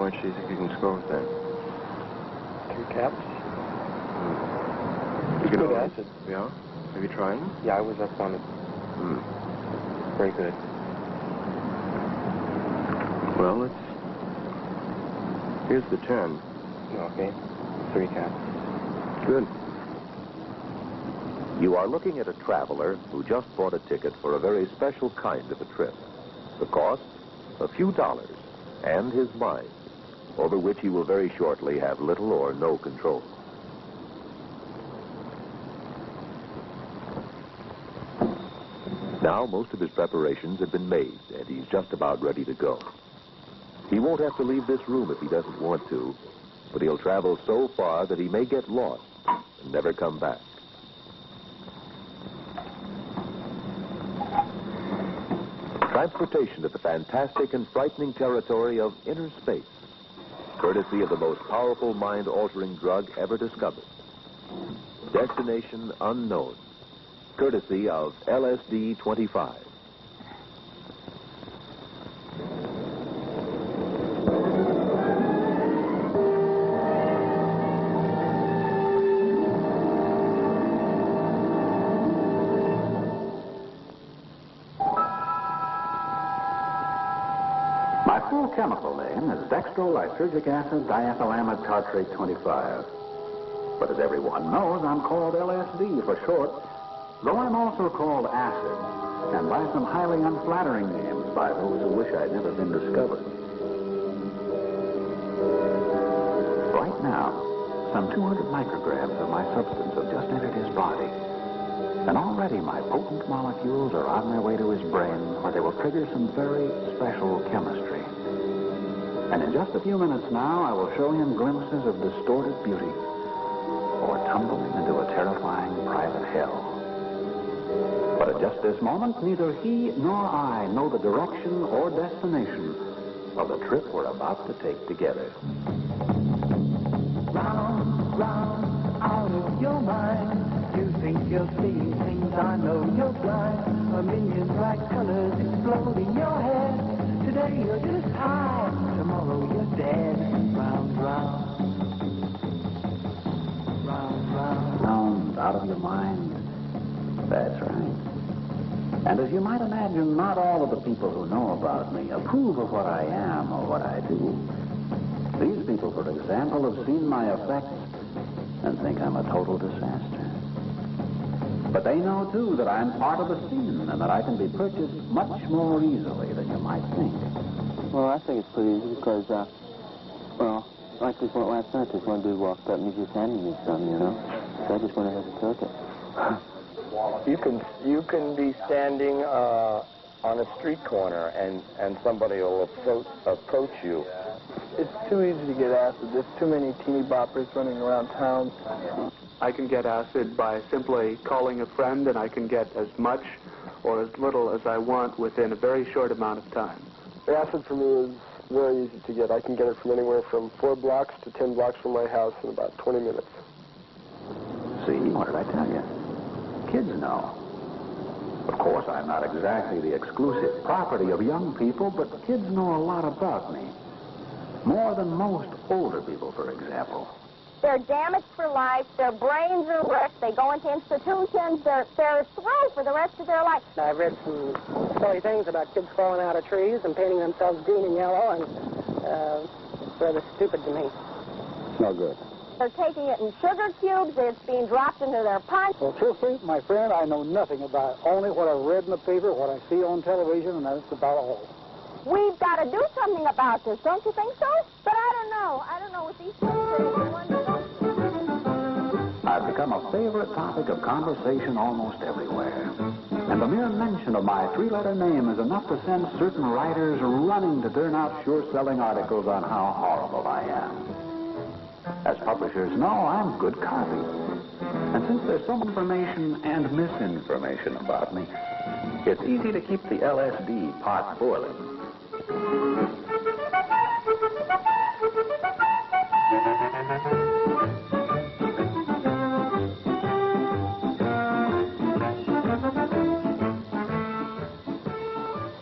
How much do you think you can score with that? 3 caps. You Good acid. Yeah? Have you tried them? Yeah, I was up on it. Very good. Well, here's the 10. Okay. 3 caps. Good. You are looking at a traveler who just bought a ticket for a very special kind of a trip. The cost? A few dollars. And his mind, over which he will very shortly have little or no control. Now, most of his preparations have been made, and he's just about ready to go. He won't have to leave this room if he doesn't want to, but he'll travel so far that he may get lost and never come back. Transportation to the fantastic and frightening territory of inner space, courtesy of the most powerful mind-altering drug ever discovered. Destination unknown, courtesy of LSD-25. My full chemical name is dextrolysergic acid diethylamide tartrate 25. But as everyone knows, I'm called LSD for short, though I'm also called acid, and by some highly unflattering names by those who wish I'd never been discovered. Right now, some 200 micrograms of my substance have just entered his body. And already my potent molecules are on their way to his brain, where they will trigger some very special chemistry. And in just a few minutes now, I will show him glimpses of distorted beauty, or tumble him into a terrifying private hell. But at just this moment, neither he nor I know the direction or destination of the trip we're about to take together. Round, round, out of your mind. You think you're seeing things, I know you're blind. A million bright colors explode in your head. Today you're just high, tomorrow you're dead. Round, round. Round, round. Round, out of your mind. That's right. And as you might imagine, not all of the people who know about me approve of what I am or what I do. These people, for example, have seen my effects and think I'm a total disaster. But they know, too, that I'm part of the scene and that I can be purchased much more easily than you might think. Well, I think it's pretty easy because, well, like this one last night, this one dude walked up and he just handed me some, you know. So I just went ahead and took it. You can be standing on a street corner and somebody will approach you. It's too easy to get acid. There's too many teeny boppers running around town. I can get acid by simply calling a friend, and I can get as much or as little as I want within a very short amount of time. The acid for me is very easy to get. I can get it from anywhere from 4 blocks to 10 blocks from my house in about 20 minutes. See, what did I tell you? Kids know. Of course, I'm not exactly the exclusive property of young people, but kids know a lot about me. More than most older people, for example. They're damaged for life. Their brains are wrecked. They go into institutions. They're through for the rest of their life. I've read some silly things about kids falling out of trees and painting themselves green and yellow, and it's rather stupid to me. It's no good. They're taking it in sugar cubes. It's being dropped into their punch. Well, truthfully, my friend, I know nothing about it. Only what I've read in the paper, what I see on television, and that's about all. We've got to do something about this, don't you think so? But I don't know. I don't know what these things are. I've become a favorite topic of conversation almost everywhere. And the mere mention of my 3-letter name is enough to send certain writers running to turn out sure-selling articles on how horrible I am. As publishers know, I'm good copy. And since there's some information and misinformation about me, it's easy to keep the LSD pot boiling.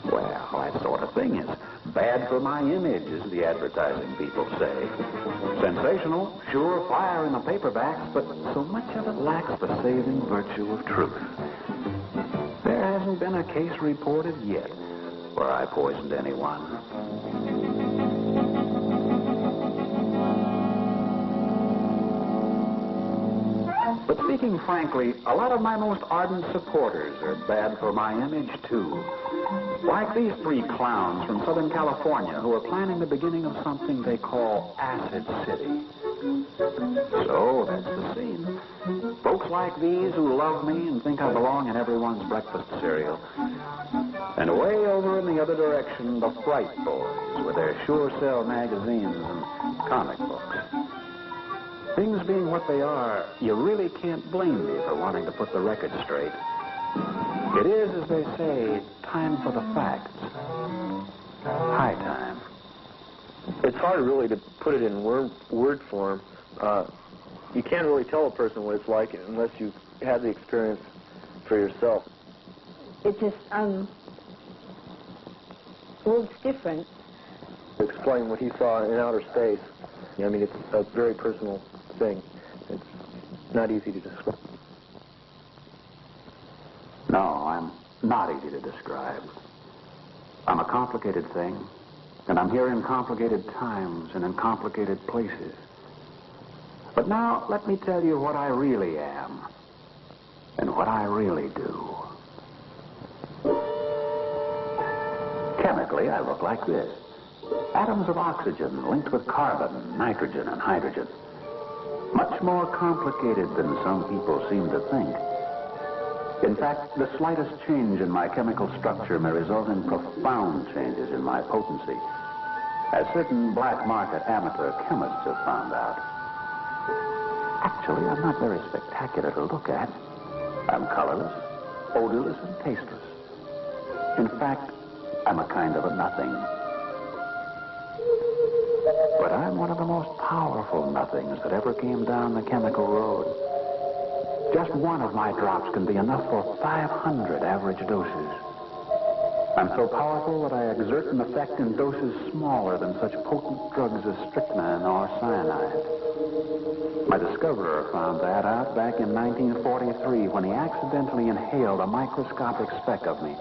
Well, that sort of thing is Bad for my image, as the advertising people say. Sensational, sure, fire in the paperbacks, but so much of it lacks the saving virtue of truth. There hasn't been a case reported yet where I poisoned anyone. But speaking frankly, a lot of my most ardent supporters are bad for my image, too. Like these three clowns from Southern California who are planning the beginning of something they call Acid City. So, that's the scene. Folks like these who love me and think I belong in everyone's breakfast cereal. And way over in the other direction, the Fright Boys with their Sure Sell magazines and comic books. Things being what they are, you really can't blame me for wanting to put the record straight. It is, as they say, time for the facts. High time. It's hard really to put it in word form. You can't really tell a person what it's like unless you have the experience for yourself. It just, looks different. Explain what he saw in outer space. I mean, it's a very personal thing. It's not easy to describe. No, I'm not easy to describe. I'm a complicated thing, and I'm here in complicated times and in complicated places. But now, let me tell you what I really am and what I really do. Chemically, I look like this. Atoms of oxygen linked with carbon, nitrogen, and hydrogen. Much more complicated than some people seem to think. In fact, the slightest change in my chemical structure may result in profound changes in my potency, as certain black market amateur chemists have found out. Actually, I'm not very spectacular to look at. I'm colorless, odorless, and tasteless. In fact, I'm a kind of a nothing. But I'm one of the most powerful nothings that ever came down the chemical road. Just one of my drops can be enough for 500 average doses. I'm so powerful that I exert an effect in doses smaller than such potent drugs as strychnine or cyanide. My discoverer found that out back in 1943 when he accidentally inhaled a microscopic speck of me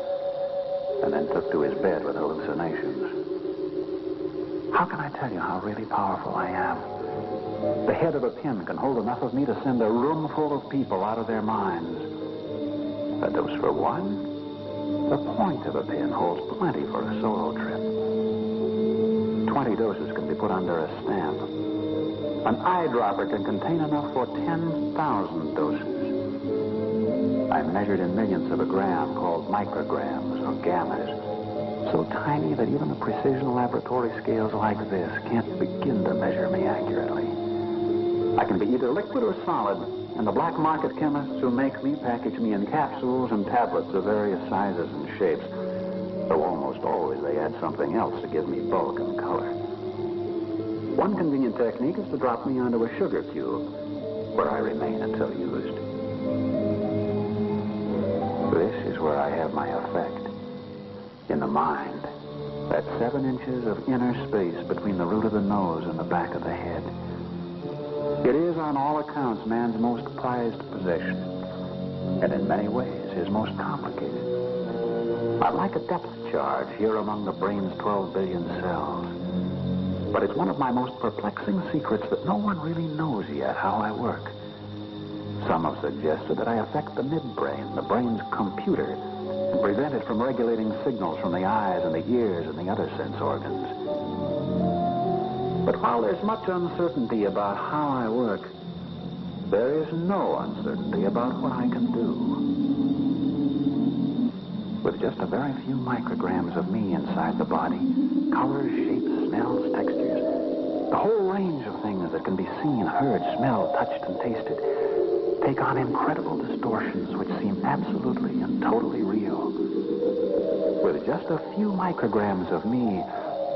and then took to his bed with hallucinations. How can I tell you how really powerful I am? The head of a pin can hold enough of me to send a room full of people out of their minds. A dose for one. The point of a pin holds plenty for a solo trip. 20 doses can be put under a stamp. An eyedropper can contain enough for 10,000 doses. I'm measured in millionths of a gram, called micrograms or gammas. So tiny that even the precision laboratory scales like this can't begin to measure me accurately. I can be either liquid or solid, and the black market chemists who make me package me in capsules and tablets of various sizes and shapes, though almost always they add something else to give me bulk and color. One convenient technique is to drop me onto a sugar cube, where I remain until used. This is where I have my effect. In the mind, that 7 inches of inner space between the root of the nose and the back of the head. It is, on all accounts, man's most prized possession, and in many ways, his most complicated. I'm like a depth charge here among the brain's 12 billion cells. But it's one of my most perplexing secrets that no one really knows yet how I work. Some have suggested that I affect the midbrain, the brain's computer, and prevent it from regulating signals from the eyes and the ears and the other sense organs. But while there's much uncertainty about how I work, there is no uncertainty about what I can do. With just a very few micrograms of me inside the body, colors, shapes, smells, textures, the whole range of things that can be seen, heard, smelled, touched, and tasted, take on incredible distortions which seem absolutely and totally real. With just a few micrograms of me,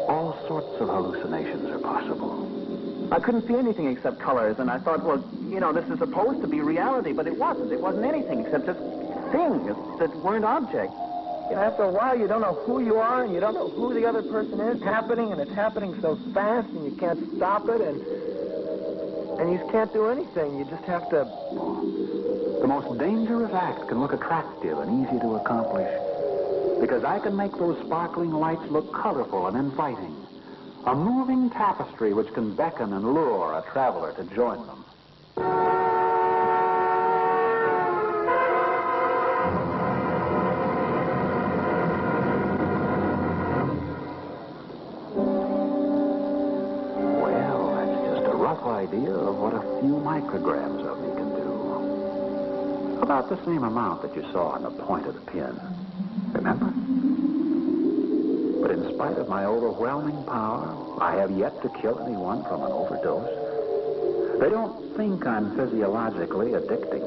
all sorts of hallucinations are possible. I couldn't see anything except colors, and I thought, well, you know, this is supposed to be reality, but it wasn't. It wasn't anything except just things that weren't objects. You know, after a while, you don't know who you are, and you don't know who the other person is happening, and it's happening so fast, and you can't stop it, and you just can't do anything. You just have to... The most dangerous act can look attractive and easy to accomplish, because I can make those sparkling lights look colorful and inviting. A moving tapestry which can beckon and lure a traveler to join them. Well, that's just a rough idea of what a few micrograms of me can do. About the same amount that you saw on the point of the pin. Remember? But in spite of my overwhelming power, I have yet to kill anyone from an overdose. They don't think I'm physiologically addicting.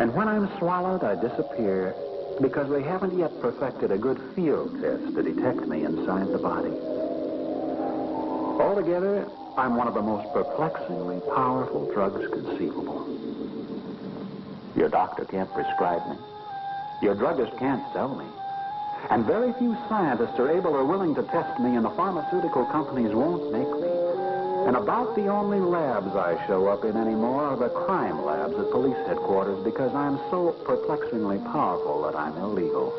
And when I'm swallowed, I disappear because they haven't yet perfected a good field test to detect me inside the body. Altogether, I'm one of the most perplexingly powerful drugs conceivable. Your doctor can't prescribe me. Your druggist can't sell me. And very few scientists are able or willing to test me, and the pharmaceutical companies won't make me. And about the only labs I show up in anymore are the crime labs at police headquarters, because I'm so perplexingly powerful that I'm illegal.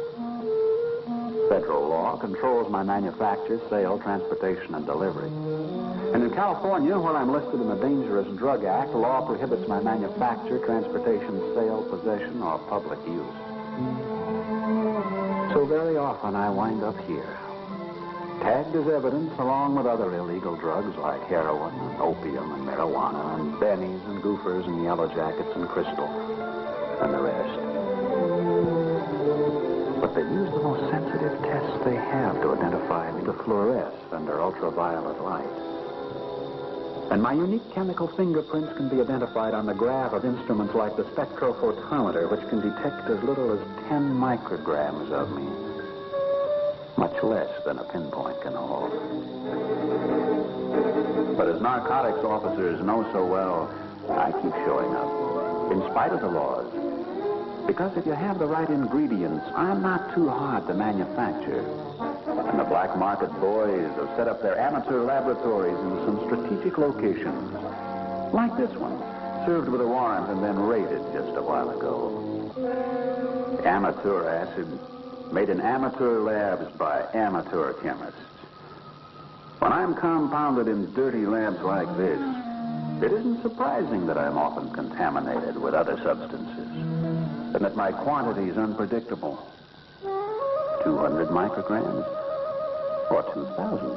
Federal law controls my manufacture, sale, transportation, and delivery. And in California, where I'm listed in the Dangerous Drug Act, the law prohibits my manufacture, transportation, sale, possession, or public use. So very often I wind up here, tagged as evidence along with other illegal drugs like heroin and opium and marijuana and bennies and goofers and yellow jackets and crystal and the rest. But they use the most sensitive tests they have to identify me to fluoresce under ultraviolet light. And my unique chemical fingerprints can be identified on the graph of instruments like the spectrophotometer, which can detect as little as 10 micrograms of me. Much less than a pinpoint can hold. But as narcotics officers know so well, I keep showing up, in spite of the laws. Because if you have the right ingredients, I'm not too hard to manufacture. And the black market boys have set up their amateur laboratories in some strategic locations. Like this one, served with a warrant and then raided just a while ago. Amateur acid, made in amateur labs by amateur chemists. When I'm compounded in dirty labs like this, it isn't surprising that I'm often contaminated with other substances, and that my quantity is unpredictable. 200 micrograms? Or 2,000?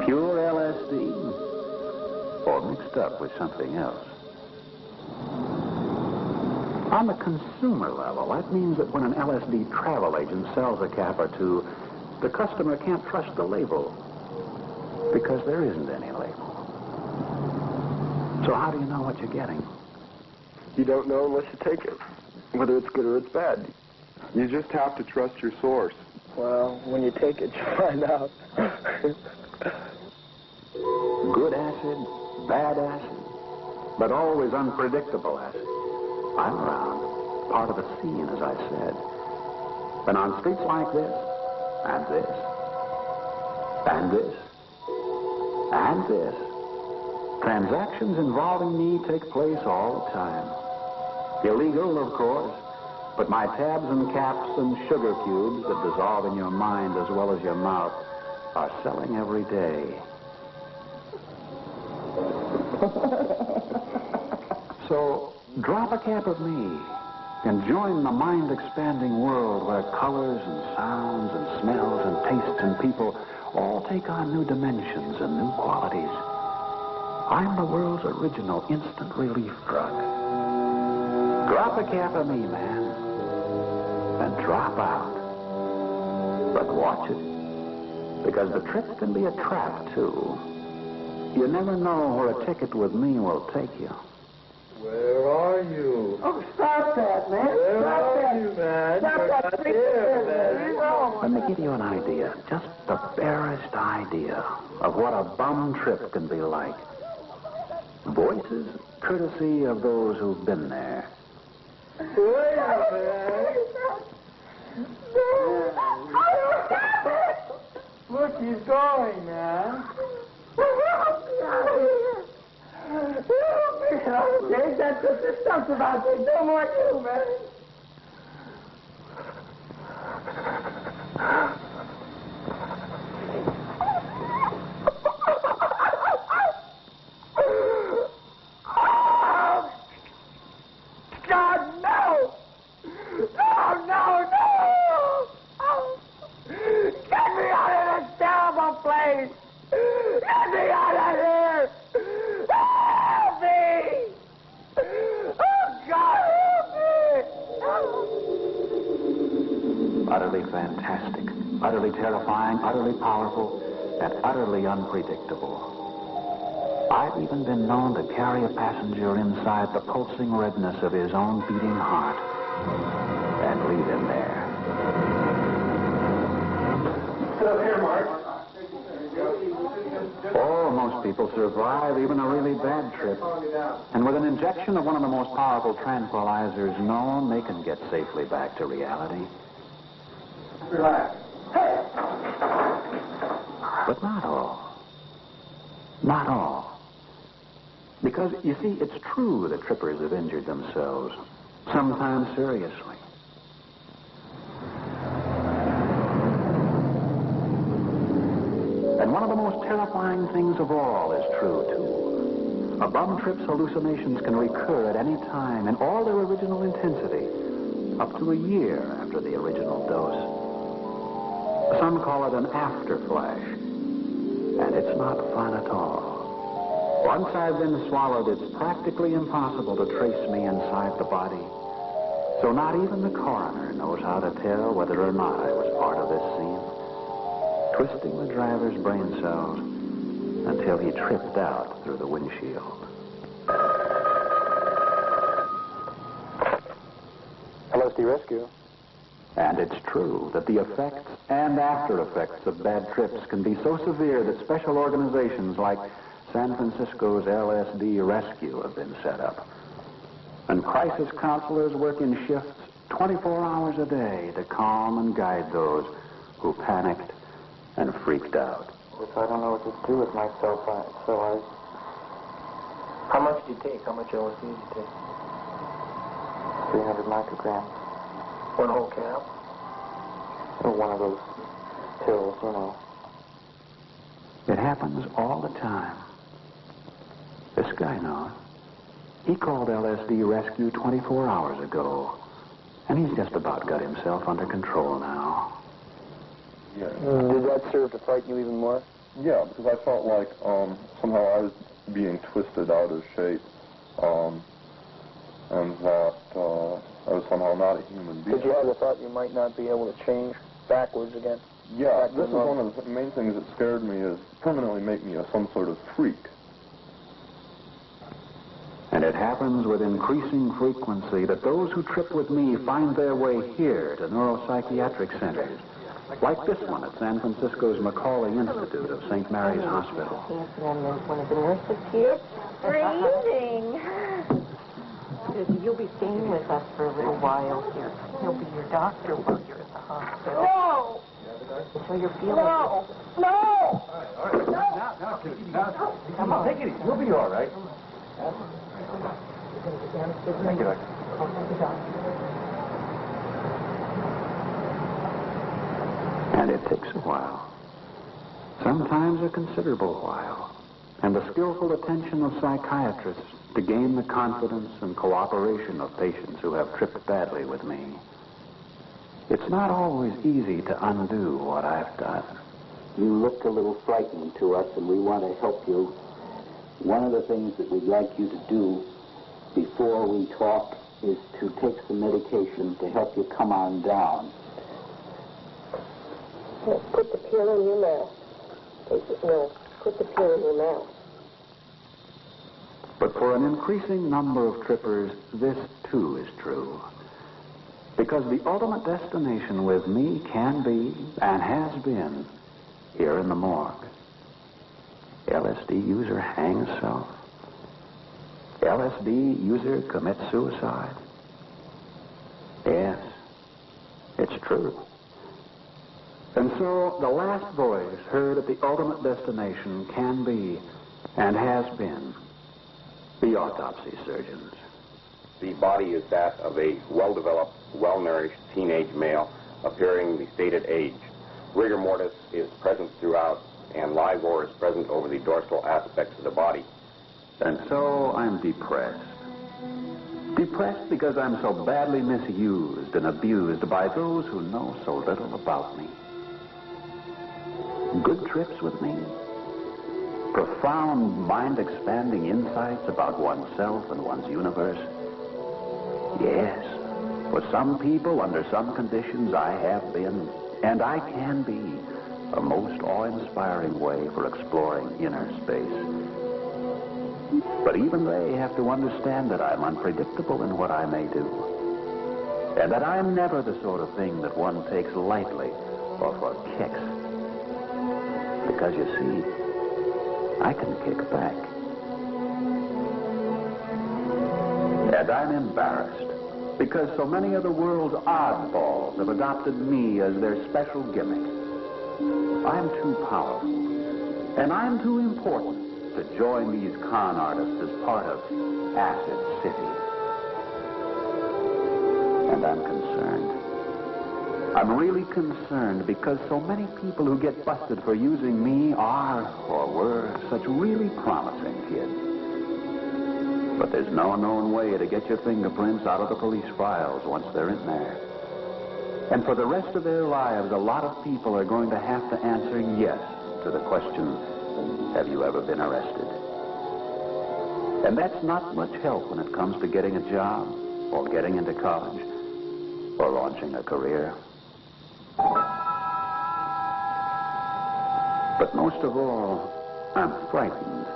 Pure LSD? Or mixed up with something else? On the consumer level, that means that when an LSD travel agent sells a cap or two, the customer can't trust the label, because there isn't any label. So how do you know what you're getting? You don't know unless you take it, whether it's good or it's bad. You just have to trust your source. Well, when you take it, you find out. Good acid, bad acid, but always unpredictable acid. I'm around, part of the scene, as I said. And on streets like this, and this, and this, and this, transactions involving me take place all the time. Illegal, of course, but my tabs and caps and sugar cubes that dissolve in your mind as well as your mouth are selling every day. So, drop a cap of me and join the mind-expanding world where colors and sounds and smells and tastes and people all take on new dimensions and new qualities. I'm the world's original instant relief drug. Drop a cap of me, man, and drop out. But watch it, because the trick can be a trap, too. You never know where a ticket with me will take you. Where are you? Oh, stop that, man. Where Stop are that. you, man? Stop You're that not freaking here, business. man. Let me give you an idea, just the barest idea of what a bum trip can be like. Voices courtesy of those who've been there. Wait a minute. Look, he's going now. Okay, that's just the stuff about it. No more you, man. God, no! No, no, no! Get me out of this terrible place! Get me out of here! Help me! Oh, God, help me! Utterly fantastic, utterly terrifying, utterly powerful, and utterly unpredictable. I've even been known to carry a passenger inside the pulsing redness of his own beating heart and leave him there. Sit up here, Mark. Oh, most people survive even a really bad trip. And with an injection of one of the most powerful tranquilizers known, they can get safely back to reality. Relax. Hey! But not all. Not all. Because, you see, it's true that trippers have injured themselves, sometimes seriously. And one of the most terrifying things of all is true, too. A bum trip's hallucinations can recur at any time in all their original intensity, up to a year after the original dose. Some call it an after-flash, and it's not fun at all. Once I've been swallowed, it's practically impossible to trace me inside the body. So not even the coroner knows how to tell whether or not I was part of this scene, twisting the driver's brain cells until he tripped out through the windshield. LSD rescue. And it's true that the effects and after effects of bad trips can be so severe that special organizations like San Francisco's LSD rescue have been set up. And crisis counselors work in shifts 24 hours a day to calm and guide those who panicked and freaked out. I don't know what to do with myself, so How much did you take? How much LSD did you take? 300 micrograms. One whole cap? Or one of those pills, you know. It happens all the time. This guy knows. He called LSD rescue 24 hours ago, and he's just about got himself under control now. Yeah. Did that serve to frighten you even more? Yeah, because I felt like somehow I was being twisted out of shape, and that I was somehow not a human being. Did you have the thought you might not be able to change backwards again? Yeah, this is one of the main things that scared me, is permanently make me some sort of freak. And it happens with increasing frequency that those who trip with me find their way here to neuropsychiatric centers, like this one at San Francisco's Macaulay Institute of St. Mary's Hospital. One of the nurses here. Freezing. You'll be staying with us for a little while here. He'll be your doctor while you're at the hospital. No. Until you're feeling No. No. All right. Now, come on. Take it easy. You'll be all right. Thank you, Doctor. And it takes a while. Sometimes a considerable while. And the skillful attention of psychiatrists to gain the confidence and cooperation of patients who have tripped badly with me. It's not always easy to undo what I've done. You looked a little frightened to us, and we want to help you. One of the things that we'd like you to do before we talk is to take some medication to help you come on down. Put the pill in your mouth. No, put the pill in your mouth. But for an increasing number of trippers, this too is true. Because the ultimate destination with me can be, and has been, here in the morgue. LSD user hangs himself. LSD user commits suicide. Yes, it's true. And so the last voice heard at the ultimate destination can be, and has been, the autopsy surgeons. The body is that of a well-developed, well-nourished teenage male appearing the stated age. Rigor mortis is present throughout, and livor is present over the dorsal aspects of the body. And so I'm depressed. Depressed because I'm so badly misused and abused by those who know so little about me. Good trips with me. Profound, mind-expanding insights about oneself and one's universe. Yes, for some people, under some conditions, I have been, and I can be, a most awe-inspiring way for exploring inner space. But even they have to understand that I'm unpredictable in what I may do, and that I'm never the sort of thing that one takes lightly or for kicks. Because you see, I can kick back. And I'm embarrassed because so many of the world's oddballs have adopted me as their special gimmick. I'm too powerful, and I'm too important to join these con artists as part of Acid City. And I'm concerned. I'm really concerned because so many people who get busted for using me are, or were, such really promising kids. But there's no known way to get your fingerprints out of the police files once they're in there. And for the rest of their lives, a lot of people are going to have to answer yes to the question, have you ever been arrested? And that's not much help when it comes to getting a job, or getting into college, or launching a career. But most of all, I'm frightened,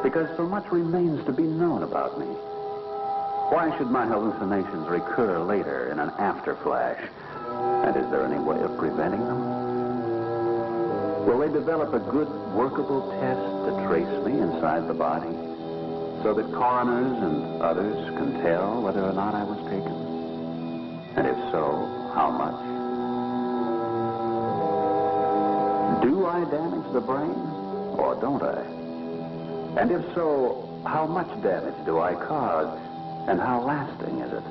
because so much remains to be known about me. Why should my hallucinations recur later in an after-flash? And is there any way of preventing them? Will they develop a good, workable test to trace me inside the body, so that coroners and others can tell whether or not I was taken? And if so, how much? Do I damage the brain, or don't I? And if so, how much damage do I cause, and how lasting is it?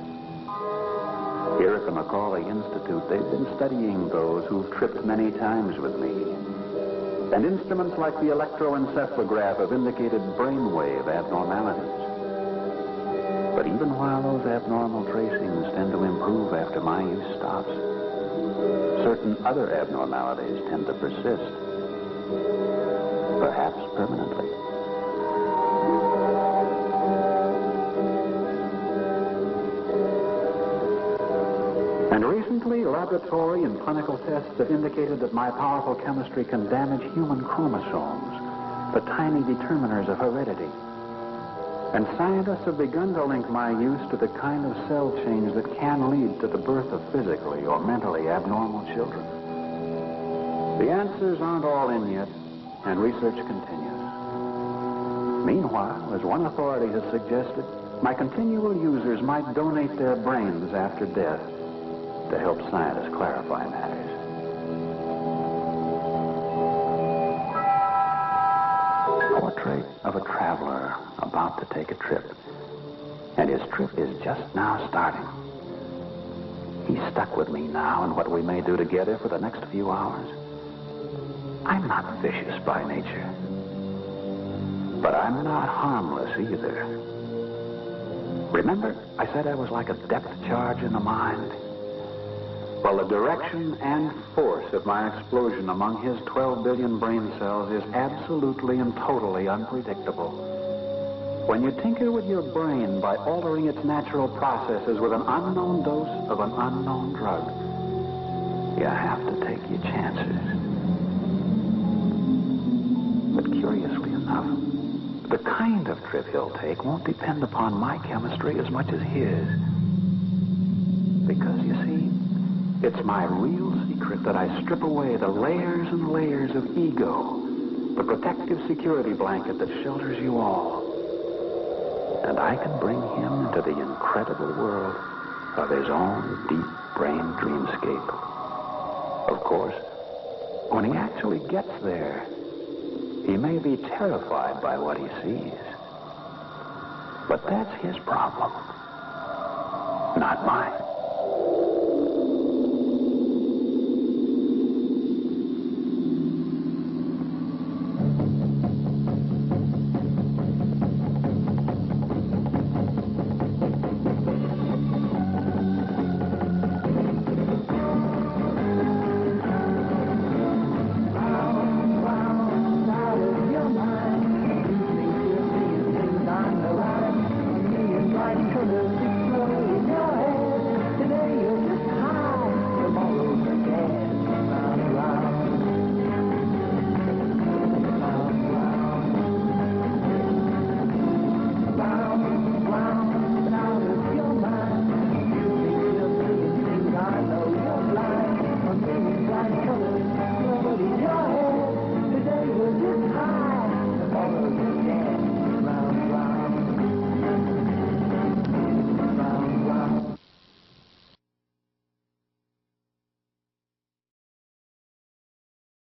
Here at the Macaulay Institute, they've been studying those who've tripped many times with me. And instruments like the electroencephalograph have indicated brainwave abnormalities. But even while those abnormal tracings tend to improve after my use stops, certain other abnormalities tend to persist, perhaps permanently. And recently, laboratory and clinical tests have indicated that my powerful chemistry can damage human chromosomes, the tiny determiners of heredity. And scientists have begun to link my use to the kind of cell change that can lead to the birth of physically or mentally abnormal children. The answers aren't all in yet, and research continues. Meanwhile, as one authority has suggested, my continual users might donate their brains after death to help scientists clarify matters. Portrait of a traveler about to take a trip. And his trip is just now starting. He's stuck with me now in what we may do together for the next few hours. I'm not vicious by nature. But I'm not harmless either. Remember, I said I was like a depth charge in the mind? Well, the direction and force of my explosion among his 12 billion brain cells is absolutely and totally unpredictable. When you tinker with your brain by altering its natural processes with an unknown dose of an unknown drug, you have to take your chances. But curiously enough, the kind of trip he'll take won't depend upon my chemistry as much as his. Because, you see, it's my real secret that I strip away the layers and layers of ego, the protective security blanket that shelters you all. And I can bring him into the incredible world of his own deep brain dreamscape. Of course, when he actually gets there, he may be terrified by what he sees. But that's his problem, not mine.